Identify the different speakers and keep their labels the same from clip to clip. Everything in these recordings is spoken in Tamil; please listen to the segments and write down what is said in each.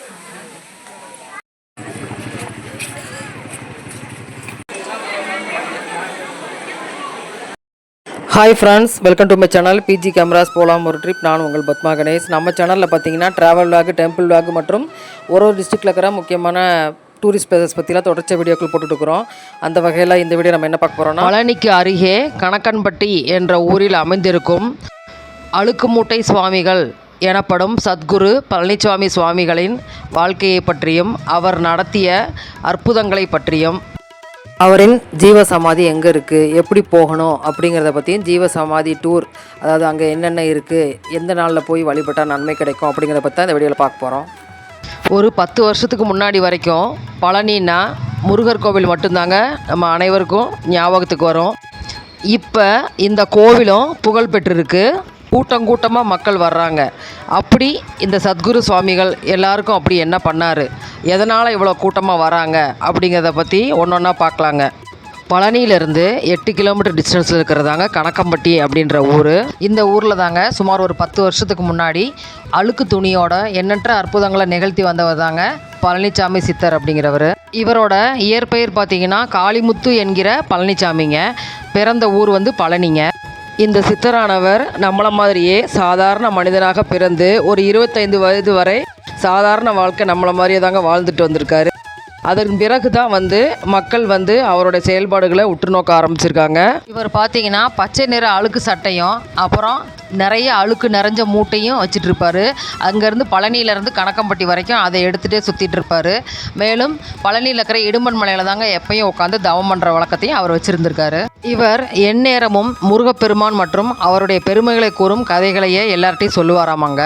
Speaker 1: Hi friends, welcome to my channel PG cameras போலாம் ஒரு ட்ரிப். நான் உங்கள் பத்மா கணேஷ். நம்ம சேனலில் பார்த்தீங்கன்னா ட்ராவல் விளாக், டெம்பிள் விளாக் மற்றும் ஒரு டிஸ்ட்ரிக்டில் இருக்கிற முக்கியமான டூரிஸ்ட் பிளேசஸ் பற்றிலாம் தொடர்ச்சி வீடியோக்கள் போட்டுட்டுருக்குறோம். அந்த வகையில் இந்த வீடியோ நம்ம என்ன பார்க்க போகிறோம்னா, பழனிக்கு அருகே கணக்கன்பட்டி என்ற ஊரில் அமைந்திருக்கும் அழுக்குமூட்டை சுவாமிகள் எனப்படும் சத்குரு பழனிசாமி சுவாமிகளின் வாழ்க்கையை பற்றியும் அவர் நடத்திய அற்புதங்களை பற்றியும், அவரின் ஜீவசமாதி எங்கே இருக்குது, எப்படி போகணும் அப்படிங்கிறத பற்றியும், ஜீவசமாதி டூர், அதாவது அங்கே என்னென்ன இருக்குது, எந்த நாளில் போய் வழிபட்டால் நன்மை கிடைக்கும் அப்படிங்கிறத பற்றி தான் இந்த வீடியோவில் பார்க்க போகிறோம். ஒரு 10 வருஷத்துக்கு முன்னாடி வரைக்கும் பழனின்னா முருகர் கோவில் மட்டும்தாங்க நம்ம அனைவருக்கும் ஞாபகத்துக்கு வரும். இப்போ இந்த கோவிலும் புகழ் பெற்றிருக்கு. கூட்டமாக மக்கள் வர்றாங்க. அப்படி இந்த சத்குரு சுவாமிகள் எல்லாருக்கும் அப்படி என்ன பண்ணார், எதனால் இவ்வளோ கூட்டமாக வராங்க அப்படிங்கிறத பற்றி ஒன்றா பார்க்கலாங்க. பழனியிலேருந்து 8 கிலோமீட்டர் டிஸ்டன்ஸில் இருக்கிறதாங்க கணக்கம்பட்டி அப்படின்ற ஊர். இந்த ஊரில் தாங்க சுமார் ஒரு 10 வருஷத்துக்கு முன்னாடி அழுக்கு துணியோட எண்ணற்ற அற்புதங்களை நிகழ்த்தி வந்தவர் தாங்க பழனிசாமி சித்தர் அப்படிங்கிறவர். இவரோட இயற்பெயர் பார்த்திங்கன்னா காளிமுத்து என்கிற பழனிசாமிங்க. பிறந்த ஊர் பழனிங்க. இந்த சித்தரானவர் நம்மளை மாதிரியே சாதாரண மனிதனாக பிறந்து ஒரு 25 வயது வரை சாதாரண வாழ்க்கை நம்மளை மாதிரியே தாங்க வாழ்ந்துட்டு வந்திருக்காரு. அதன் பிறகு தான் மக்கள் அவருடைய செயல்பாடுகளை உற்று நோக்க ஆரம்பிச்சிருக்காங்க. இவர் பார்த்தீங்கன்னா பச்சை நிற அழுக்கு சட்டையும் அப்புறம் நிறைய அழுக்கு நிறைஞ்ச மூட்டையும் வச்சுட்டு இருப்பார். அங்கேருந்து பழனியிலேருந்து கணக்கம்பட்டி வரைக்கும் அதை எடுத்துகிட்டே சுற்றிட்டு இருப்பார். மேலும் பழனியில் இருக்கிற இடும்பன் மலையில் தாங்க எப்பயும் உட்காந்து தவம் பண்ணுற வழக்கத்தையும் அவர் வச்சுருந்துருக்காரு. இவர் எந்நேரமும் முருகப்பெருமான் மற்றும் அவருடைய பெருமைகளை கூறும் கதைகளையே எல்லார்ட்டையும் சொல்லுவாராமாங்க.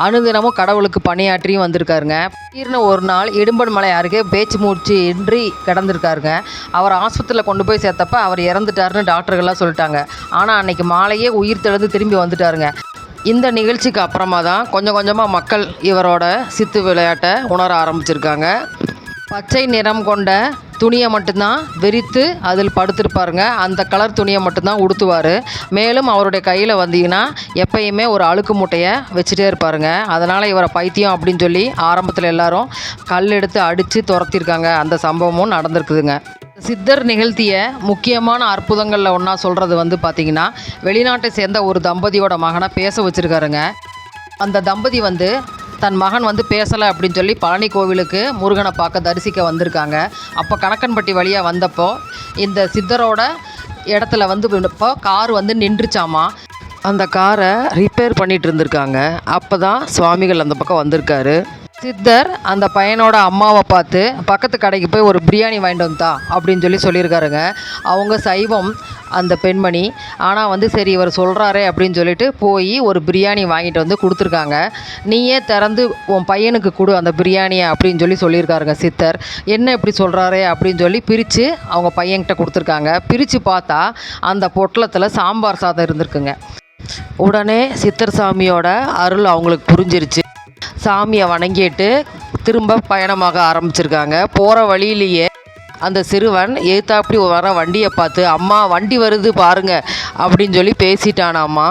Speaker 1: அனுதினமும் கடவுளுக்கு பணியாற்றியும் வந்திருக்காருங்க. திடீர்னு ஒரு நாள் இடும்பன் மலை அருகே பேச்சு மூச்சு இன்றி கிடந்திருக்காருங்க. அவர் ஆஸ்பத்திரியில் கொண்டு போய் சேர்த்தப்ப அவர் இறந்துட்டாருன்னு டாக்டர்கள்லாம் சொல்லிட்டாங்க. ஆனால் அன்னைக்கு மாலையே உயிர் தெழுந்து திரும்பி வந்துட்டாருங்க. இந்த நிகழ்ச்சிக்கு அப்புறமா தான் கொஞ்சம் கொஞ்சமாக மக்கள் இவரோட சித்து விளையாட்டை உணர ஆரம்பிச்சிருக்காங்க. பச்சை நிறம் கொண்ட துணியை மட்டும்தான் விரித்து அதில் படுத்திருப்பாருங்க. அந்த கலர் துணியை மட்டும்தான் உடுத்துவார். மேலும் அவருடைய கையில் எப்பயுமே ஒரு அழுக்கு மூட்டையை வச்சுட்டே இருப்பாருங்க. அதனால் இவரை பைத்தியம் அப்படின்னு சொல்லி ஆரம்பத்தில் எல்லாரும் கல் எடுத்து அடித்து துரத்திருக்காங்க. அந்த சம்பவமும் நடந்திருக்குதுங்க. சித்தர் நிகழ்த்திய முக்கியமான அற்புதங்களில் ஒன்றா சொல்கிறது பார்த்திங்கன்னா, வெளிநாட்டை சேர்ந்த ஒரு தம்பதியோட மகனை பேச வச்சுருக்காருங்க. அந்த தம்பதி தன் மகன் பேசலை அப்படின்னு சொல்லி பழனி கோவிலுக்கு முருகனை பார்க்க தரிசிக்க வந்திருக்காங்க. அப்போ கணக்கன்பட்டி வழியாக வந்தப்போ இந்த சித்தரோட இடத்துல இப்போ கார் நின்றுச்சாமா. அந்த காரை ரிப்பேர் பண்ணிகிட்டு இருந்திருக்காங்க. அப்போ தான் சுவாமிகள் அந்த பக்கம் வந்திருக்காரு. சித்தர் அந்த பையனோட அம்மாவை பார்த்து பக்கத்து கடைக்கு போய் ஒரு பிரியாணி வாங்கிட்டு வந்தா அப்படின்னு சொல்லியிருக்காருங்க. அவங்க சைவம் அந்த பெண்மணி. ஆனால் சரி இவர் சொல்கிறாரே அப்படின்னு சொல்லிட்டு போய் ஒரு பிரியாணி வாங்கிட்டு கொடுத்துருக்காங்க. நீயே திறந்து உன் பையனுக்கு கொடு அந்த பிரியாணியை அப்படின்னு சொல்லியிருக்காருங்க சித்தர். என்ன இப்படி சொல்கிறாரே அப்படின்னு சொல்லி பிரித்து அவங்க பையன்கிட்ட கொடுத்துருக்காங்க. பிரித்து பார்த்தா அந்த பொட்டலத்தில் சாம்பார் சாதம் இருந்திருக்குங்க. உடனே சித்தர் சாமியோட அருள் அவங்களுக்கு புரிஞ்சிருச்சு. சாமியை வணங்கிட்டு திரும்ப பயணமாக ஆரம்பிச்சிருக்காங்க. போகிற வழியிலேயே அந்த சிறுவன் ஏத்தாப்படி வர வண்டியை பார்த்து, அம்மா வண்டி வருது பாருங்க அப்படின்னு சொல்லி பேசிட்டானாம்மா.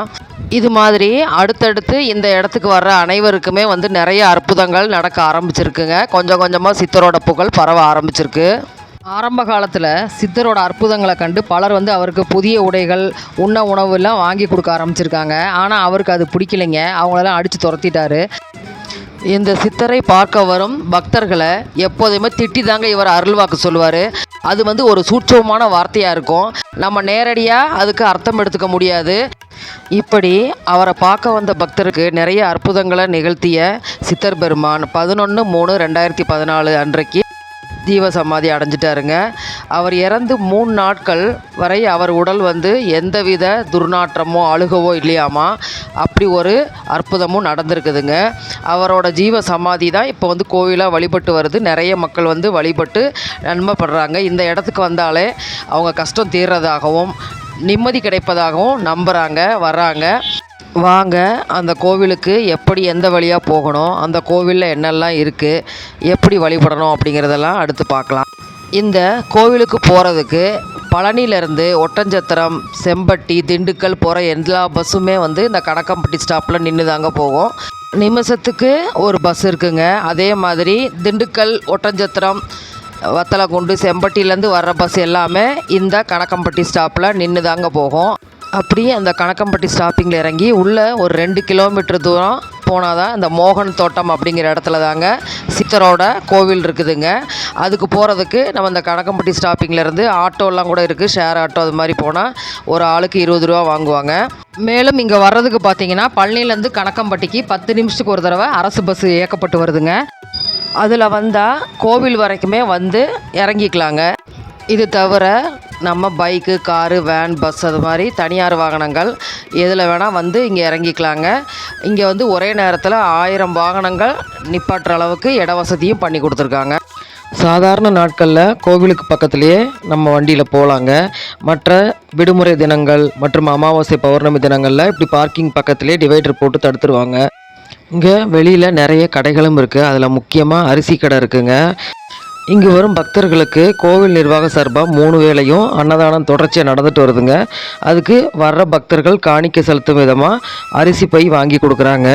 Speaker 1: இது மாதிரி அடுத்தடுத்து இந்த இடத்துக்கு வர்ற அனைவருக்குமே நிறைய அற்புதங்கள் நடக்க ஆரம்பிச்சிருக்குங்க. கொஞ்சம் கொஞ்சமாக சித்தரோட புகழ் பரவ ஆரம்பிச்சிருக்கு. ஆரம்ப காலத்தில் சித்தரோட அற்புதங்களை கண்டு பலர் அவருக்கு புதிய உடைகள், உணவுலாம் வாங்கி கொடுக்க ஆரம்பிச்சிருக்காங்க. ஆனால் அவருக்கு அது பிடிக்கலைங்க. அவங்களெல்லாம் அடித்து துரத்திட்டாரு. இந்த சித்தரை பார்க்க வரும் பக்தர்களை எப்போதுமே திட்டி தாங்க இவர் அருள்வாக்கு சொல்லுவார். அது ஒரு சூட்சமான வார்த்தையாக இருக்கும். நம்ம நேரடியாக அதுக்கு அர்த்தம் எடுத்துக்க முடியாது. இப்படி அவரை பார்க்க வந்த பக்தருக்கு நிறைய அற்புதங்களை நிகழ்த்திய சித்தர் பெருமான் 11/3/2014 அன்றைக்கு ஜீவசமாதி அடைஞ்சிட்டாருங்க. அவர் இறந்து 3 நாட்கள் வரை அவர் உடல் எந்தவித துர்நாற்றமோ அழுகவோ இல்லையாமா. அப்படி ஒரு அற்புதமும் நடந்திருக்குதுங்க. அவரோட ஜீவசமாதி தான் இப்போ கோவிலாக வழிபட்டு வருது. நிறைய மக்கள் வழிபட்டு நன்மைப்படுறாங்க. இந்த இடத்துக்கு வந்தாலே அவங்க கஷ்டம் தீர்றதாகவும் நிம்மதி கிடைப்பதாகவும் நம்புகிறாங்க, வர்றாங்க. வாங்க அந்த கோவிலுக்கு எப்படி எந்த வழியாக போகணும், அந்த கோவிலில் என்னெல்லாம் இருக்குது, எப்படி வழிபடணும் அப்படிங்கிறதெல்லாம் அடுத்து பார்க்கலாம். இந்த கோவிலுக்கு போகிறதுக்கு பழனியிலேருந்து ஒட்டஞ்சத்திரம், செம்பட்டி, திண்டுக்கல் போகிற எல்லா பஸ்ஸுமே இந்த கணக்கம்பட்டி ஸ்டாப்பில் நின்று தாங்க போகும். நிமிஷத்துக்கு ஒரு பஸ் இருக்குங்க. அதே மாதிரி திண்டுக்கல், ஒட்டஞ்சத்திரம், வத்தலக்குண்டு, செம்பட்டியிலேருந்து வர்ற பஸ் எல்லாமே இந்த கணக்கம்பட்டி ஸ்டாப்பில் நின்று தாங்க போகும். அப்படியே அந்த கணக்கம்பட்டி ஸ்டாப்பிங்கில் இறங்கி உள்ளே ஒரு 2 கிலோமீட்டர் தூரம் போனால் தான் இந்த மோகன் தோட்டம் அப்படிங்கிற இடத்துல தாங்க சித்தரோட கோவில் இருக்குதுங்க. அதுக்கு போகிறதுக்கு நம்ம இந்த கணக்கம்பட்டி ஸ்டாப்பிங்லேருந்து ஆட்டோலாம் கூட இருக்குது, ஷேர் ஆட்டோ அது மாதிரி போனால் ஒரு ஆளுக்கு 20 ரூபா வாங்குவாங்க. மேலும் இங்கே வர்றதுக்கு பார்த்தீங்கன்னா பழனிலேருந்து கணக்கம்பட்டிக்கு 10 நிமிஷத்துக்கு ஒரு தடவை அரசு பஸ் இயக்கப்பட்டு வருதுங்க. அதில் வந்தால் கோவில் வரைக்குமே வந்து இறங்கிக்கலாங்க. இது தவிர நம்ம பைக்கு, காரு, வேன், பஸ் அது மாதிரி தனியார் வாகனங்கள் எதில் வேணால் வந்து இங்கே இறங்கிக்கலாங்க. இங்கே வந்து ஒரே நேரத்தில் 1000 வாகனங்கள் நிப்பாட்டுற அளவுக்கு இட வசதியும் பண்ணி கொடுத்துருக்காங்க. சாதாரண நாட்களில் கோவிலுக்கு பக்கத்துலேயே நம்ம வண்டியில் போகலாங்க. மற்ற விடுமுறை தினங்கள் மற்றும் அமாவாசை, பௌர்ணமி தினங்களில் இப்படி பார்க்கிங் பக்கத்துலேயே டிவைடர் போட்டு தடுத்துருவாங்க. இங்கே வெளியில் நிறைய கடைகளும் இருக்குது. அதில் முக்கியமாக அரிசி கடை இருக்குங்க. இங்கு வரும் பக்தர்களுக்கு கோவில் நிர்வாக சார்பாக 3 வேளையும் அன்னதானம் தொடர்ச்சியாக நடந்துட்டு வருதுங்க. அதுக்கு வர்ற பக்தர்கள் காணிக்கை செலுத்தும் விதமாக அரிசி பை வாங்கி கொடுக்குறாங்க.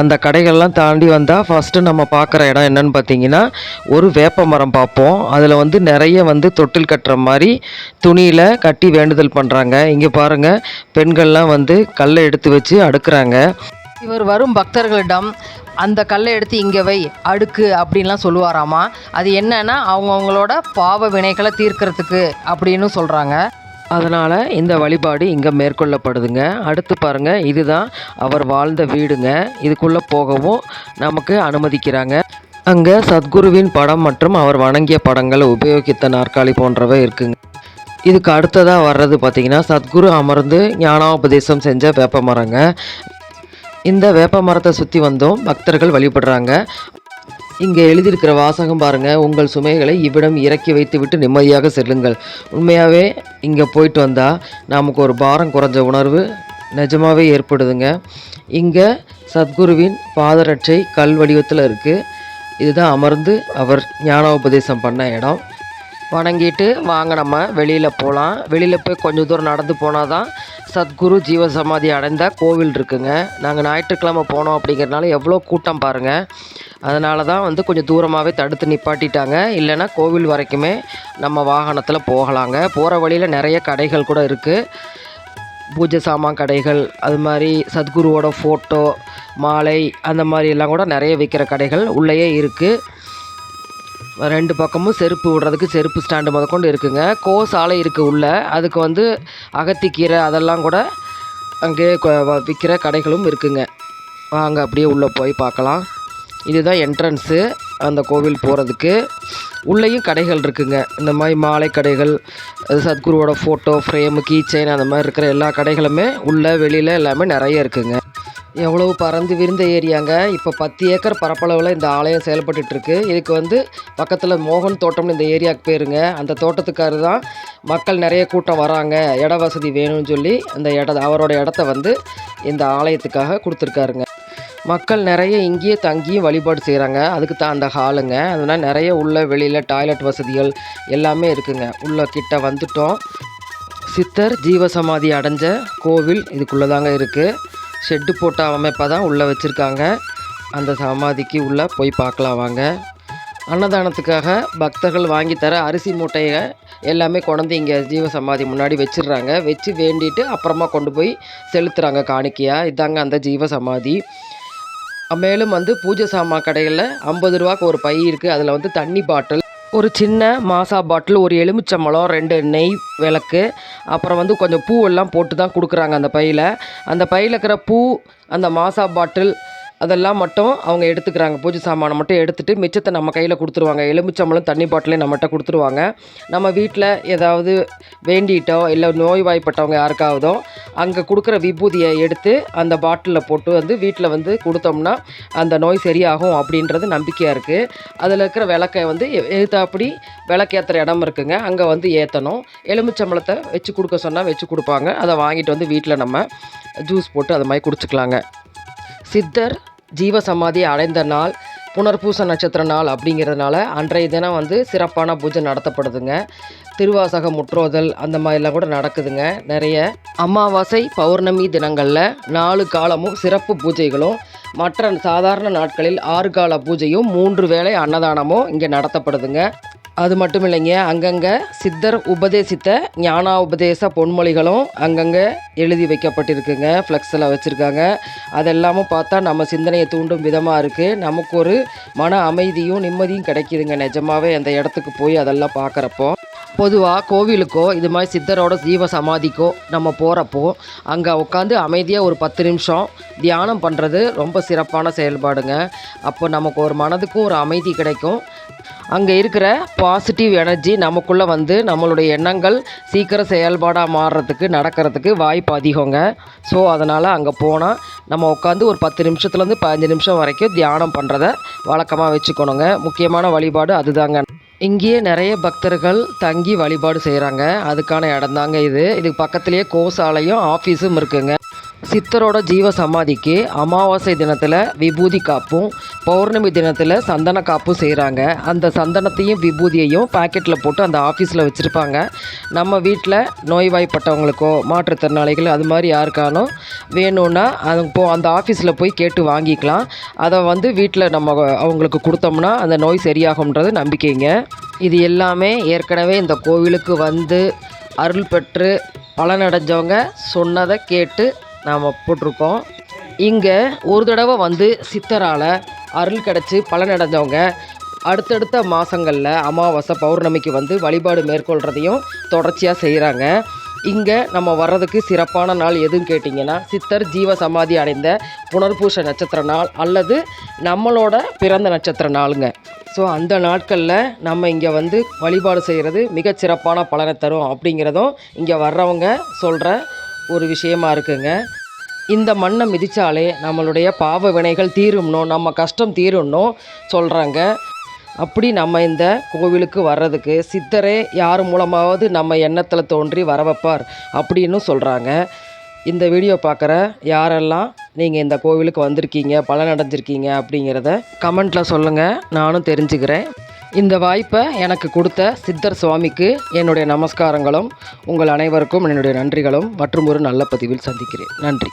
Speaker 1: அந்த கடைகள்லாம் தாண்டி வந்தால் ஃபஸ்ட்டு நம்ம பார்க்குற இடம் என்னன்னு பார்த்தீங்கன்னா ஒரு வேப்ப மரம் பார்ப்போம். அதில் வந்து நிறைய வந்து தொட்டில் கட்டுற மாதிரி துணியில் கட்டி வேண்டுதல் பண்ணுறாங்க. இங்கே பாருங்கள், பெண்கள்லாம் வந்து கல்லை எடுத்து வச்சு அடுக்குறாங்க. இவர் வரும் பக்தர்களிடம் அந்த கல்லை எடுத்து இங்கே வை, அடுக்கு அப்படின்லாம் சொல்லுவாராமா. அது என்னன்னா அவங்கவுங்களோட பாவ வினைகளை தீர்க்கறதுக்கு அப்படின்னு சொல்கிறாங்க. அதனால் இந்த வழிபாடு இங்கே மேற்கொள்ளப்படுதுங்க. அடுத்து பாருங்கள், இதுதான் அவர் வாழ்ந்த வீடுங்க. இதுக்குள்ளே போகவும் நமக்கு அனுமதிக்கிறாங்க. அங்கே சத்குருவின் படம் மற்றும் அவர் வணங்கிய படங்களை உபயோகித்த நாற்காலி போன்றவை இருக்குங்க. இதுக்கு அடுத்ததாக வர்றது பார்த்திங்கன்னா சத்குரு அமர்ந்து ஞானோபதேசம் செஞ்ச வேப்ப மரங்க. இந்த வேப்ப மரத்தை சுற்றி வந்தும் பக்தர்கள் வழிபடுறாங்க. இங்கே எழுதியிருக்கிற வாசகம் பாருங்கள், உங்கள் சுமைகளை இவ்விடம் இறக்கி வைத்து விட்டு நிம்மதியாக செல்லுங்கள். உண்மையாகவே இங்கே போயிட்டு வந்தால் நமக்கு ஒரு பாரம் குறைஞ்ச உணர்வு நிஜமாகவே ஏற்படுதுங்க. இங்கே சத்குருவின் பாதரட்சை கல் வடிவத்தில் இருக்குது. இதுதான் அமர்ந்து அவர் ஞானோபதேசம் பண்ண இடம். வணங்கிட்டு வாங்க நம்ம வெளியில் போகலாம். வெளியில் போய் கொஞ்சம் தூரம் நடந்து போனால் தான் சத்குரு ஜீவசமாதி அடைந்த கோவில் இருக்குங்க. நாங்கள் ஞாயிற்றுக்கிழமை போனோம் அப்படிங்கிறதுனால எவ்வளோ கூட்டம் பாருங்கள். அதனால தான் வந்து கொஞ்சம் தூரமாகவே தடுத்து நிப்பாட்டிட்டாங்க. இல்லைன்னா கோவில் வரைக்குமே நம்ம வாகனத்தில் போகலாங்க. போகிற வழியில் நிறைய கடைகள் கூட இருக்குது. பூஜை சாமான் கடைகள், அது மாதிரி சத்குருவோட ஃபோட்டோ, மாலை, அந்த மாதிரி எல்லாம் கூட நிறைய விற்கிற கடைகள் உள்ளேயே இருக்குது. 2 பக்கமும் செருப்பு விடுறதுக்கு செருப்பு ஸ்டாண்டு முதற்கொண்டு இருக்குங்க. சாலை இருக்குது உள்ளே. அதுக்கு வந்து அகத்திக்கீரை அதெல்லாம் கூட அங்கே விற்கிற கடைகளும் இருக்குங்க. வாங்க அப்படியே உள்ளே போய் பார்க்கலாம். இதுதான் என்ட்ரன்ஸு அந்த கோவில் போகிறதுக்கு. உள்ளேயும் கடைகள் இருக்குங்க. இந்த மாதிரி மாலை கடைகள், சத்குருவோட ஃபோட்டோ ஃப்ரேமு, கீ செயின், அந்த மாதிரி இருக்கிற எல்லா கடைகளுமே உள்ளே வெளியில் எல்லாமே நிறைய இருக்குங்க. எவ்வளவு பறந்து விரிந்த ஏரியாங்க. இப்போ 10 ஏக்கர் பரப்பளவில் இந்த ஆலயம் செயல்பட்டுருக்கு. இதுக்கு வந்து பக்கத்தில் மோகன் தோட்டம்னு இந்த ஏரியாவுக்கு பேருங்க. அந்த தோட்டத்துக்காரு தான் மக்கள் நிறைய கூட்டம் வராங்க, இட வசதி வேணும்னு சொல்லி அந்த அவரோட இடத்த வந்து இந்த ஆலயத்துக்காக கொடுத்துருக்காருங்க. மக்கள் நிறைய இங்கேயே தங்கியும் வழிபாடு செய்கிறாங்க. அதுக்கு தான் அந்த ஹாலுங்க. அதனால் நிறைய உள்ள வெளியில் டாய்லெட் வசதிகள் எல்லாமே இருக்குங்க. உள்ள கிட்ட வந்துட்டோம். சித்தர் ஜீவசமாதி அடைஞ்ச கோவில் இதுக்குள்ளே தாங்க இருக்குது. ஷெட்டு போட்ட அமைப்பாக தான் உள்ளே வச்சுருக்காங்க. அந்த சமாதிக்கு உள்ளே போய் பார்க்கலாம் வாங்க. அன்னதானத்துக்காக பக்தர்கள் வாங்கி தர அரிசி மூட்டையை எல்லாமே கொண்டு இங்கே ஜீவசமாதி முன்னாடி வச்சிடுறாங்க. வச்சு வேண்டிட்டு அப்புறமா கொண்டு போய் செலுத்துகிறாங்க காணிக்கையாக. இதாங்க அந்த ஜீவசமாதி. மேலும் வந்து பூஜை சாமான் கடைகளில் 50 ரூபாய்க்கு ஒரு பை இருக்குது. அதில் வந்து தண்ணி பாட்டில், ஒரு சின்ன மாசா பாட்டில், ஒரு எலுமிச்சம்பழம், 2 நெய் விளக்கு, அப்புறம் வந்து கொஞ்சம் பூவெல்லாம் போட்டு தான் கொடுக்குறாங்க அந்த பையில். அந்த பையில் இருக்கிற பூ, அந்த மாசா பாட்டில் அதெல்லாம் மட்டும் அவங்க எடுத்துக்கிறாங்க. பூஜை சாமானை மட்டும் எடுத்துகிட்டு மிச்சத்தை நம்ம கையில் கொடுத்துருவாங்க. எலுமிச்சம்பழம், தண்ணி பாட்டிலே நம்மகிட்ட கொடுத்துருவாங்க. நம்ம வீட்டில் ஏதாவது வேண்டிட்டோ இல்லை நோய்வாய்ப்பட்டவங்க யாருக்காவதோ அங்கே கொடுக்குற விபூதியை எடுத்து அந்த பாட்டிலில் போட்டு வந்து வீட்டில் வந்து கொடுத்தோம்னா அந்த நோய் சரியாகும் அப்படின்றது நம்பிக்கையாக இருக்குது. அதில் இருக்கிற விளக்கை வந்து அப்படி விளக்கேற்றுற இடம் இருக்குங்க, அங்கே வந்து ஏற்றணும். எலுமிச்சம்பழத்தை வச்சு கொடுக்க சொன்னால் வச்சு கொடுப்பாங்க. அதை வாங்கிட்டு வந்து வீட்டில் நம்ம ஜூஸ் போட்டு அது மாதிரி குடிச்சிக்கலாங்க. சித்தர் ஜீவசமாதி அடைந்த நாள் புனர்பூச நட்சத்திர நாள் அப்படிங்கிறதுனால அன்றைய தினம் வந்து சிறப்பான பூஜை நடத்தப்படுதுங்க. திருவாசகம் முற்றோதல் அந்த மாதிரிலாம் கூட நடக்குதுங்க. நிறைய அமாவாசை பௌர்ணமி தினங்களில் 4 காலமும் சிறப்பு பூஜைகளும், மற்ற சாதாரண நாட்களில் 6 கால பூஜையும் 3 வேளை அன்னதானமும் இங்கே நடத்தப்படுதுங்க. அது மட்டும் இல்லைங்க, அங்கங்கே சித்தர் உபதேசித்த ஞானா உபதேச பொன்மொழிகளும் அங்கங்கே எழுதி வைக்கப்பட்டிருக்குங்க. ஃப்ளெக்ஸில் வச்சுருக்காங்க. அதெல்லாமும் பார்த்தா நம்ம சிந்தனையை தூண்டும் விதமாக இருக்குது. நமக்கு ஒரு மன அமைதியும் நிம்மதியும் கிடைக்கிதுங்க நிஜமாகவே அந்த இடத்துக்கு போய் அதெல்லாம் பார்க்குறப்போ. பொதுவாக கோவிலுக்கோ இது மாதிரி சித்தரோட ஜீவ சமாதிக்கோ நம்ம போகிறப்போ அங்கே உட்காந்து அமைதியாக ஒரு 10 நிமிஷம் தியானம் பண்ணுறது ரொம்ப சிறப்பான செயல்பாடுங்க. அப்போ நமக்கு ஒரு மனதுக்கும் ஒரு அமைதி கிடைக்கும். அங்கே இருக்கிற பாசிட்டிவ் எனர்ஜி நமக்குள்ளே வந்து நம்மளுடைய எண்ணங்கள் சீக்கிரம் செயல்பாடாக மாறுறதுக்கு நடக்கிறதுக்கு வாய்ப்பு அதிகங்க. ஸோ அதனால் அங்கே போனால் நம்ம உட்காந்து ஒரு 10 நிமிஷத்துலேருந்து 15 நிமிஷம் வரைக்கும் தியானம் பண்ணுறத வழக்கமாக வச்சுக்கணுங்க. முக்கியமான வழிபாடு அதுதாங்க. இங்கேயே நிறைய பக்தர்கள் தங்கி வழிபாடு செய்கிறாங்க. அதுக்கான இடம் தாங்க இது. இதுக்கு பக்கத்துலேயே கோசாலையும் ஆஃபீஸும் இருக்குங்க. சித்தரோட ஜீவ சமாதிக்கு அமாவாசை தினத்தில் விபூதி காப்பும், பௌர்ணமி தினத்தில் சந்தன காப்பும் செய்கிறாங்க. அந்த சந்தனத்தையும் விபூதியையும் பாக்கெட்டில் போட்டு அந்த ஆஃபீஸில் வச்சுருப்பாங்க. நம்ம வீட்டில் நோய்வாய்ப்பட்டவங்களுக்கோ மாற்றுத்திறனாளிகள் அது மாதிரி யாருக்கானோ வேணும்னா அந்த ஆஃபீஸில் போய் கேட்டு வாங்கிக்கலாம். அதை வந்து வீட்டில் நம்ம அவங்களுக்கு கொடுத்தோம்னா அந்த நோய் சரியாகும்ன்றது நம்பிக்கைங்க. இது எல்லாமே ஏற்கனவே இந்த கோவிலுக்கு வந்து அருள் பெற்று பலனடைஞ்சவங்க சொன்னதை கேட்டு நாம் போட்டிருக்கோம். இங்கே ஒரு தடவை வந்து சித்தரால் அருள் கிடச்சி பலனடைஞ்சவங்க அடுத்தடுத்த மாதங்களில் அமாவாசை பௌர்ணமிக்கு வந்து வழிபாடு மேற்கொள்கிறதையும் தொடர்ச்சியாக செய்கிறாங்க. இங்கே நம்ம வர்றதுக்கு சிறப்பான நாள் எதுன்னு கேட்டிங்கன்னா, சித்தர் ஜீவ சமாதி அடைந்த புனர்பூச நட்சத்திர நாள் அல்லது நம்மளோட பிறந்த நட்சத்திர நாளுங்க. ஸோ அந்த நாட்களில் நம்ம இங்கே வந்து வழிபாடு செய்கிறது மிகச்சிறப்பான பலனை தரும் அப்படிங்கிறதும் இங்கே வர்றவங்க சொல்கிற ஒரு விஷயமா இருக்குங்க. இந்த மண்ணை மிதித்தாலே நம்மளுடைய பாவ வினைகள் தீரும்னோ நம்ம கஷ்டம் தீரும்னோ சொல்கிறாங்க. அப்படி நம்ம இந்த கோவிலுக்கு வர்றதுக்கு சித்தரே யார் மூலமாவது நம்ம எண்ணத்தில் தோன்றி வர வைப்பார் அப்படின்னு சொல்கிறாங்க. இந்த வீடியோ பார்க்குற யாரெல்லாம் நீங்கள் இந்த கோவிலுக்கு வந்திருக்கீங்க பலனடைஞ்சிருக்கீங்க அப்படிங்கிறத கமெண்ட்டில் சொல்லுங்கள், நானும் தெரிஞ்சுக்கிறேன். இந்த வாய்ப்பை எனக்கு கொடுத்த சித்தர் சுவாமிக்கு என்னுடைய நமஸ்காரங்களும், உங்கள் அனைவருக்கும் என்னுடைய நன்றிகளும். மற்றும் ஒரு நல்ல பதிவில் சந்திக்கிறேன். நன்றி.